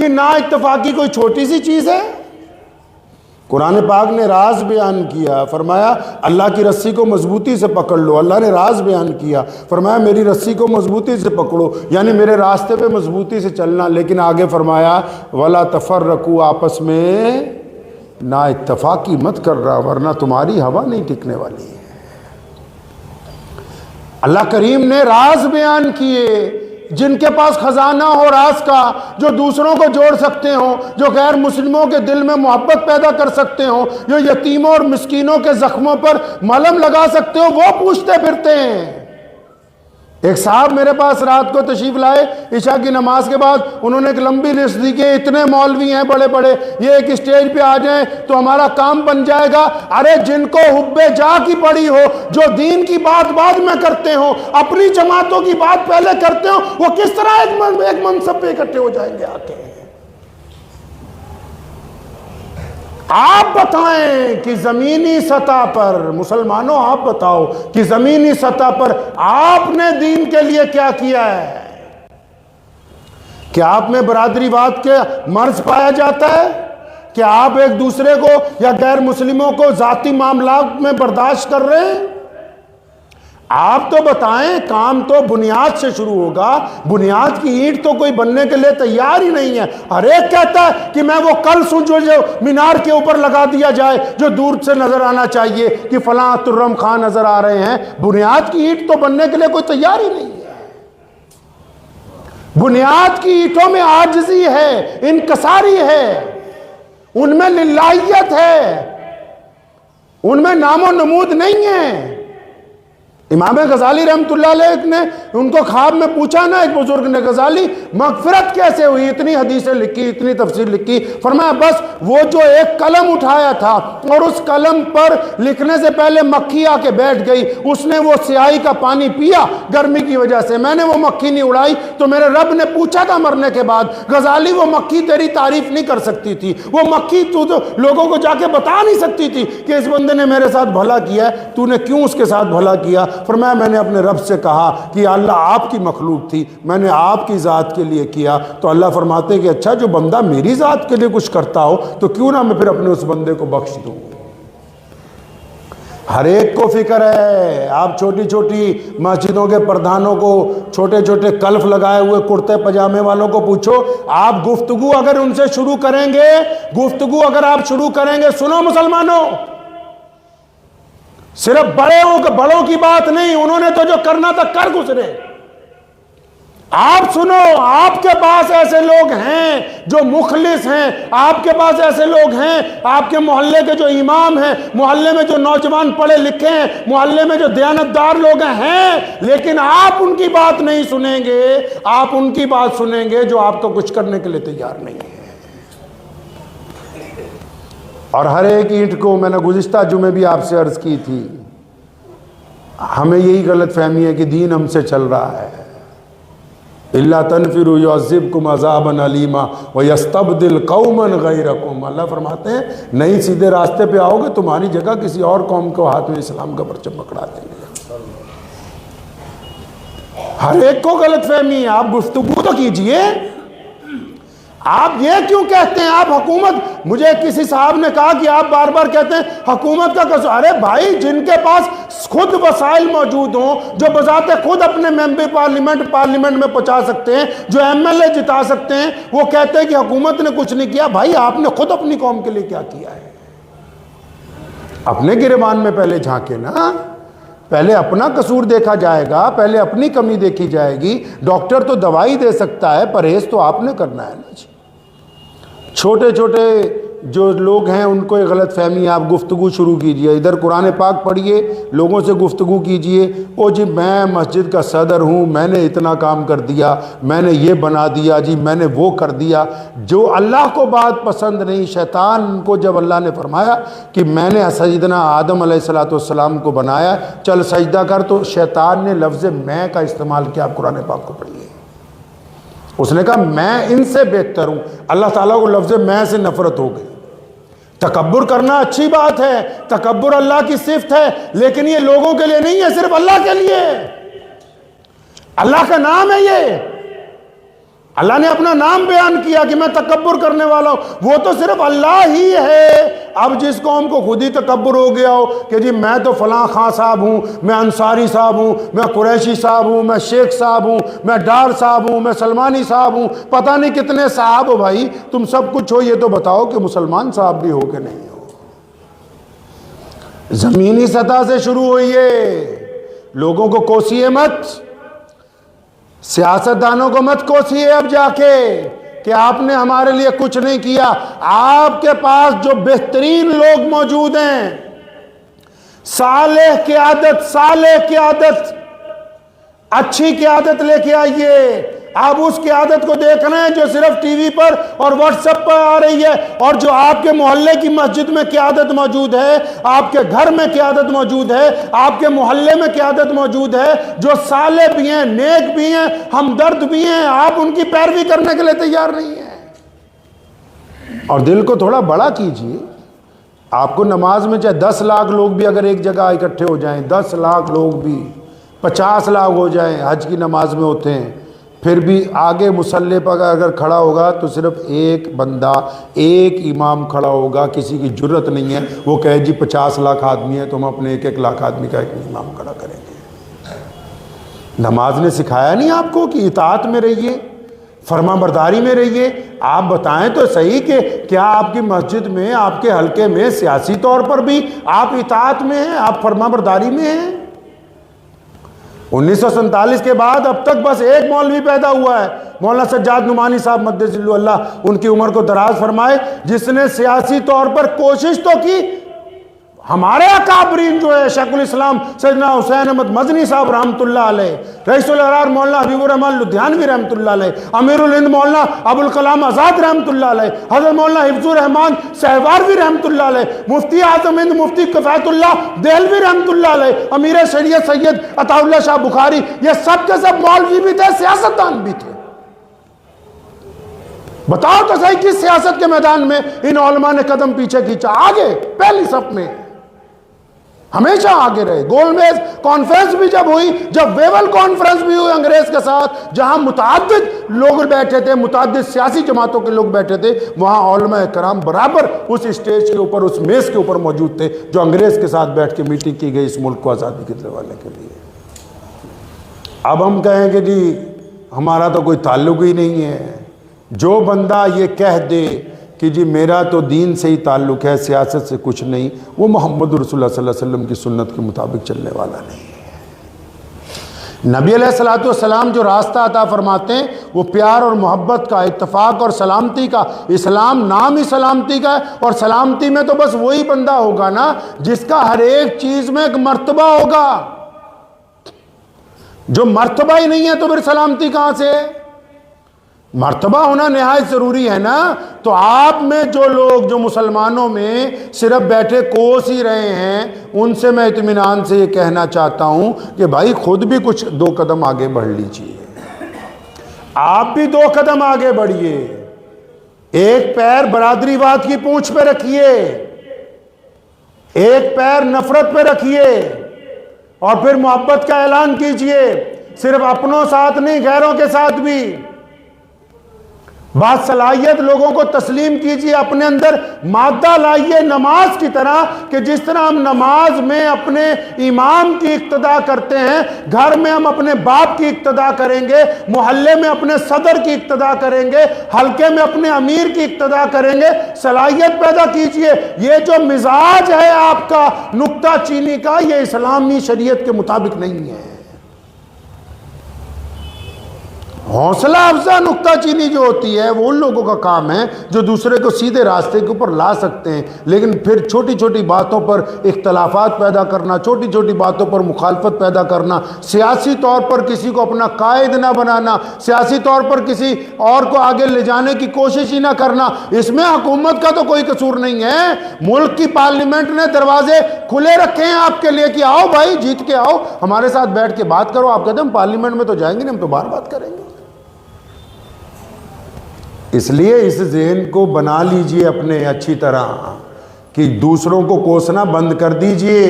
कि ना इत्तफाकी कोई छोटी सी चीज़ है। कुरान पाक ने राज बयान किया, फरमाया अल्लाह की रस्सी को मजबूती से पकड़ लो। अल्लाह ने राज बयान किया, फरमाया मेरी रस्सी को मजबूती से पकड़ो, यानी मेरे रास्ते पे मजबूती से चलना। लेकिन आगे फरमाया वला तफर्रकू, आपस में ना इत्तफाकी मत कर रहा, वरना तुम्हारी हवा नहीं टिकने वाली है। अल्लाह करीम ने राज बयान किए, जिनके पास खजाना हो राज का, जो दूसरों को जोड़ सकते हो, जो गैर मुस्लिमों के दिल में मोहब्बत पैदा कर सकते हो, जो यतीमों और मिस्कीनों के जख्मों पर मलहम लगा सकते हो, वो पूछते फिरते हैं। एक साहब मेरे पास रात को तशरीफ लाए, इशा की नमाज के बाद। उन्होंने एक लंबी लिस्ट दी कि इतने मौलवी हैं बड़े बड़े, ये एक स्टेज पे आ जाएं तो हमारा काम बन जाएगा। अरे जिनको हुब्बे जा की पड़ी हो, जो दीन की बात बाद में करते हो, अपनी जमातों की बात पहले करते हो, वो किस तरह एक मनसब पे इकट्ठे हो जाएंगे आके? आप बताएं कि जमीनी सतह पर, मुसलमानों आप बताओ कि जमीनी सतह पर आपने दीन के लिए क्या किया है? क्या आप में बरादरीवाद के मर्ज पाया जाता है? क्या आप एक दूसरे को या गैर मुस्लिमों को जाती मामलात में बर्दाश्त कर रहे हैं? आप तो बताएं, काम तो बुनियाद से शुरू होगा। बुनियाद की ईंट तो कोई बनने के लिए तैयार ही नहीं है। हर एक कहता है कि मैं वो कल जो मीनार के ऊपर लगा दिया जाए, जो दूर से नजर आना चाहिए कि फलां तुर्रम खान नजर आ रहे हैं। बुनियाद की ईंट तो बनने के लिए कोई तैयार ही नहीं है। बुनियाद की ईंटों में आजिज़ी है, इनकसारी है, उनमें लिल्लाहियत है, उनमें नामो नमूद नहीं है। इमाम गजाली रहमतुल्लाह अलैह ने उनको ख्वाब में पूछा ना, एक बुजुर्ग ने, गजाली मगफिरत कैसे हुई? इतनी हदीसें लिखी, इतनी तफसीर लिखी। फरमाया बस वो जो एक कलम उठाया था और उस कलम पर लिखने से पहले मक्खी आके बैठ गई, उसने वो स्याही का पानी पिया गर्मी की वजह से, मैंने वो मक्खी नहीं उड़ाई तो मेरे रब ने पूछा था मरने के बाद, गजाली वो मक्खी तेरी तारीफ नहीं कर सकती थी, वो मक्खी तू तो लोगों को जाके बता नहीं सकती थी कि इस बंदे ने मेरे साथ भला किया है, तूने क्यों उसके साथ भला किया? फरमाया मैंने अपने रब से कहा कि अल्लाह आपकी मखलूक थी, मैंने आपकी ज़ात के लिए किया। तो अल्लाह फरमाते कि अच्छा जो बंदा मेरी ज़ात के लिए कुछ करता हो तो क्यों ना मैं फिर अपने उस बंदे को बख्श दूँ। हर एक को फिक्र है। आप छोटी छोटी मस्जिदों के प्रधानों को, छोटे छोटे कल्फ लगाए हुए कुर्ते पजामे वालों को पूछो, आप गुफ्तगू अगर उनसे शुरू करेंगे, गुफ्तगू अगर आप शुरू करेंगे, सुनो मुसलमानों, सिर्फ बड़ों की बात नहीं, उन्होंने तो जो करना था कर गुजरे। आप सुनो, आपके पास ऐसे लोग हैं जो मुखलिस हैं, आपके पास ऐसे लोग हैं, आपके मोहल्ले के जो इमाम हैं, मोहल्ले में जो नौजवान पढ़े लिखे हैं, मोहल्ले में जो दयानतदार लोग हैं, लेकिन आप उनकी बात नहीं सुनेंगे। आप उनकी बात सुनेंगे जो आपको कुछ करने के लिए तैयार नहीं है। और हर एक ईंट को, मैंने गुज़िश्ता जुमे भी आपसे अर्ज की थी, हमें यही गलत फहमी है कि दीन हमसे चल रहा है। इल्ला तनफिरु युअज़्ज़िबकुम अज़ाबन अलीमा व यस्तब्दिल कौमन गैरकुम। अल्लाह फरमाते हैं नहीं सीधे रास्ते पे आओगे, तुम्हारी जगह किसी और कौम को हाथ में इस्लाम का परचम पकड़ा देंगे। हर एक को गलत फहमी है। आप गुफ्तगू तो कीजिए। आप ये क्यों कहते हैं आप हुकूमत, मुझे किसी साहब ने कहा कि आप बार बार कहते हैं हुकूमत का कसूर। अरे भाई, जिनके पास खुद वसाइल मौजूद हों, जो बजाते खुद अपने मेंबर पार्लियामेंट में पहुंचा सकते हैं, जो एमएलए जिता सकते हैं, वो कहते हैं कि हुकूमत ने कुछ नहीं किया। भाई आपने खुद अपनी कौम के लिए क्या किया है? अपने गिरेबान में पहले झांके ना, पहले अपना कसूर देखा जाएगा, पहले अपनी कमी देखी जाएगी। डॉक्टर तो दवाई दे सकता है, परहेज तो आपने करना है ना जी। छोटे छोटे जो लोग हैं उनको एक गलत फहमी, आप गुफ्तगू शुरू कीजिए, इधर कुरान पाक पढ़िए, लोगों से गुफ्तगू कीजिए। ओ जी मैं मस्जिद का सदर हूँ, मैंने इतना काम कर दिया, मैंने ये बना दिया जी, मैंने वो कर दिया। जो अल्लाह को बात पसंद नहीं, शैतान को जब अल्लाह ने फरमाया कि मैंने सैयदना आदम अलैहिस्सलाम को बनाया, चल सजदा कर, तो शैतान ने लफ्ज़ मैं का इस्तेमाल किया। आप कुरान पाक को पढ़िए, उसने कहा मैं इनसे बेहतर हूँ। अल्लाह ताला को लफ्ज़ मैं से नफरत हो गई। तकब्बुर करना अच्छी बात है, तकब्बुर अल्लाह की सिफ्त है, लेकिन ये लोगों के लिए नहीं है, सिर्फ अल्लाह के लिए। अल्लाह का नाम है ये, अल्लाह ने अपना नाम बयान किया कि मैं तकब्बुर करने वाला हूं, वो तो सिर्फ अल्लाह ही है। अब जिस कौम को खुद ही तकब्बुर हो गया हो कि जी मैं तो फलां खां साहब हूं, मैं अंसारी साहब हूं, मैं कुरैशी साहब हूं, मैं शेख साहब हूं, मैं डार साहब हूं, मैं सलमानी साहब हूं, पता नहीं कितने साहब हो भाई, तुम सब कुछ हो, ये तो बताओ कि मुसलमान साहब भी हो कि नहीं हो। जमीनी सतह से शुरू होइए, लोगों को कोसिए मत, सियासतदानों को मत कोसिए अब जाके कि आपने हमारे लिए कुछ नहीं किया। आपके पास जो बेहतरीन लोग मौजूद हैं, सालेह की आदत, अच्छी की आदत लेके आइए। आप उस की आदत को देख रहे हैं जो सिर्फ टीवी पर और व्हाट्सएप पर आ रही है, और जो आपके मोहल्ले की मस्जिद में क्या आदत मौजूद है, आपके घर में क्या आदत मौजूद है, आपके मोहल्ले में क्या आदत मौजूद है, जो साले भी हैं, नेक भी हैं, हमदर्द भी हैं, आप उनकी पैरवी करने के लिए तैयार नहीं हैं। और दिल को थोड़ा बड़ा कीजिए। आपको नमाज में चाहे 10 लाख लोग भी अगर एक जगह इकट्ठे हो जाएं, 10 लाख लोग भी, 50 लाख हो जाएं, हज की नमाज में होते हैं, फिर भी आगे मुसल्ले पर अगर खड़ा होगा तो सिर्फ एक बंदा, एक इमाम खड़ा होगा। किसी की जुर्रत नहीं है वो कहे जी 50 लाख आदमी है तो हम अपने 1-1 लाख आदमी का एक इमाम खड़ा करेंगे। नमाज ने सिखाया नहीं आपको कि इताअत में रहिए, फरमाबरदारी में रहिए। आप बताएं तो सही कि क्या आपकी मस्जिद में, आपके हल्के में सियासी तौर पर भी आप इताअत में हैं, आप फरमाबरदारी में हैं? 1947 के बाद अब तक बस एक मौलवी पैदा हुआ है, मौलाना सज्जाद नुमानी साहब मद्दसिल्लु अल्लाह उनकी उम्र को दराज फरमाए, जिसने सियासी तौर पर कोशिश तो की। हमारे अकाबरीन जो है शेखुल इस्लाम सैयदना हुसैन अहमद मदनी साहब रहमतुल्लाह अलैह, रईसुल अरार मौलाना हबीबुर रहमान लुधियानवी रहमतुल्लाह अलैह, अमीरुल हिंद मौलाना अबुल कलाम आज़ाद रहमतुल्लाह अलैह, हज़रत मौलाना हिफ्ज़ुर रहमान सहवारवी रहमतुल्लाह अलैह, मुफ्ती आज़म हिंद मुफ्ती किफ़ायतुल्लाह देहलवी रहमतुल्लाह अलैह, अमीर शरीयत सैयद अताउल्लाह शाह बुखारी, ये सब के सब मौलवी भी थे, सियासतदान भी थे। बताओ तो सही किस सियासत के मैदान में इन उलमा ने कदम पीछे खींचा? आगे पहली सफ में, हमेशा आगे रहे। गोलमेज कॉन्फ्रेंस भी जब हुई, जब वेवल कॉन्फ्रेंस भी हुई अंग्रेज के साथ, जहां मुताद्दिद लोग बैठे थे, मुताद्दिद सियासी जमातों के लोग बैठे थे, वहां उलमा कराम बराबर उस स्टेज के ऊपर, उस मेज के ऊपर मौजूद थे जो अंग्रेज के साथ बैठ के मीटिंग की गई इस मुल्क को आज़ादी दिलवाने के लिए। अब हम कहें कि जी हमारा तो कोई ताल्लुक ही नहीं है। जो बंदा ये कह दे कि जी मेरा तो दीन से ही ताल्लुक़ है, सियासत से कुछ नहीं, वो मोहम्मद रसूलुल्लाह सल्लल्लाहु अलैहि वसल्लम की सुन्नत के मुताबिक चलने वाला नहीं है। नबी अलैहिस्सलातु वस्सलाम जो रास्ता अता फरमाते हैं वो प्यार और मोहब्बत का, इत्तफाक और सलामती का। इस्लाम नाम ही सलामती का है, और सलामती में तो बस वही बंदा होगा ना जिसका हर एक चीज़ में एक मर्तबा होगा। जो मर्तबा ही नहीं है तो फिर सलामती कहाँ से है? मर्तबा होना नहायत ज़रूरी है ना। तो आप में जो लोग, जो मुसलमानों में सिर्फ बैठे कोस ही रहे हैं, उनसे मैं इत्मीनान से ये कहना चाहता हूं कि भाई खुद भी कुछ 2 कदम आगे बढ़ लीजिए। आप भी 2 कदम आगे बढ़िए। एक पैर बरादरीवाद की पूंछ पे रखिए, एक पैर नफरत पे रखिए, और फिर मोहब्बत का ऐलान कीजिए। सिर्फ अपनों साथ नहीं, गैरों के साथ भी। बासलाहियत लोगों को तस्लीम कीजिए, अपने अंदर मादा लाइए नमाज की तरह, कि जिस तरह हम नमाज में अपने इमाम की इक्तदा करते हैं, घर में हम अपने बाप की इक्तदा करेंगे, मोहल्ले में अपने सदर की इक्तदा करेंगे, हल्के में अपने अमीर की इक्तदा करेंगे। सलाहियत पैदा कीजिए। ये जो मिजाज है आपका नुक्ता चीनी का, ये इस्लामी शरीयत के मुताबिक नहीं है। हौसला अफजा नुक्ताचीनी जो होती है वो उन लोगों का काम है जो दूसरे को सीधे रास्ते के ऊपर ला सकते हैं, लेकिन फिर छोटी छोटी बातों पर इख्तलाफात पैदा करना, छोटी छोटी बातों पर मुखालफत पैदा करना, सियासी तौर पर किसी को अपना कायद ना बनाना, सियासी तौर पर किसी और को आगे ले जाने की कोशिश ही ना करना, इसमें हुकूमत का तो कोई कसूर नहीं है। मुल्क की पार्लियामेंट ने दरवाजे खुले रखे हैं आपके लिए कि आओ भाई, जीत के आओ, हमारे साथ बैठ के बात करो। आप कहते हैं हम पार्लियामेंट में तो जाएंगे नहीं, हम तो बाहर बात करेंगे। इसलिए इस ज़हन को बना लीजिए अपने अच्छी तरह कि दूसरों को कोसना बंद कर दीजिए।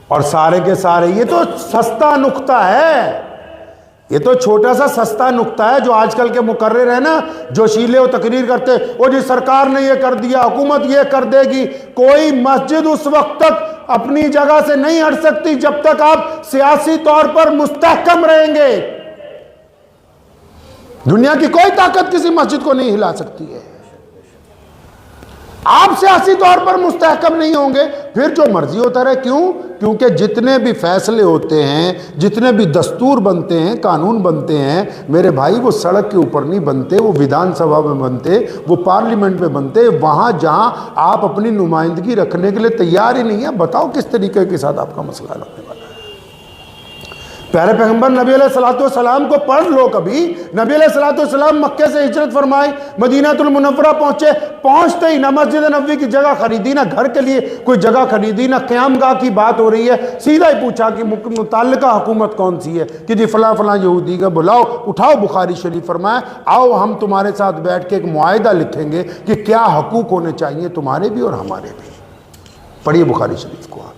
और सारे के सारे, ये तो सस्ता नुक्ता है ये तो छोटा सा सस्ता नुक्ता है जो आजकल के मुकर्रिर है ना, जो शीले और तकरीर करते, वो जी सरकार ने ये कर दिया, हुकूमत ये कर देगी। कोई मस्जिद उस वक्त तक अपनी जगह से नहीं हट सकती जब तक आप सियासी तौर पर मुस्तहकम रहेंगे। दुनिया की कोई ताकत किसी मस्जिद को नहीं हिला सकती है। आप सियासी तौर पर मुस्तहकम नहीं होंगे, फिर जो मर्जी होता रहे। क्यों? क्योंकि जितने भी फैसले होते हैं, जितने भी दस्तूर बनते हैं, कानून बनते हैं, मेरे भाई, वो सड़क के ऊपर नहीं बनते, वो विधानसभा में बनते, वो पार्लियामेंट में बनते, वहां जहां आप अपनी नुमाइंदगी रखने के लिए तैयार ही नहीं है। बताओ किस तरीके के साथ आपका मसला लगने वाला है। प्यारे पैगंबर नबी अलैहिस्सलाम को पढ़ लो कभी। नबी अलैहिस्सलाम मक्के से हिजरत फरमाई, मदीनातुल मुनव्वरा पहुंचे, पहुंचते ही ना मस्जिद नबवी की जगह खरीदी, ना घर के लिए कोई जगह खरीदी, ना क़यामगाह की बात हो रही है। सीधा ही पूछा कि मुतल्लिका हुकूमत कौन सी है, कि जी फलां फलां यहूदी का बुलाओ, उठाओ बुखारी शरीफ, फरमाया आओ हम तुम्हारे साथ बैठ के एक मुआहिदा लिखेंगे कि क्या हकूक होने चाहिए तुम्हारे भी और हमारे भी। पढ़िए बुखारी शरीफ को आप।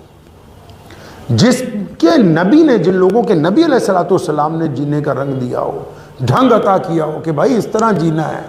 जिसके नबी ने, जिन लोगों के नबी अलैहिस्सलाम ने जीने का रंग दिया हो, ढंग अता किया हो कि भाई इस तरह जीना है,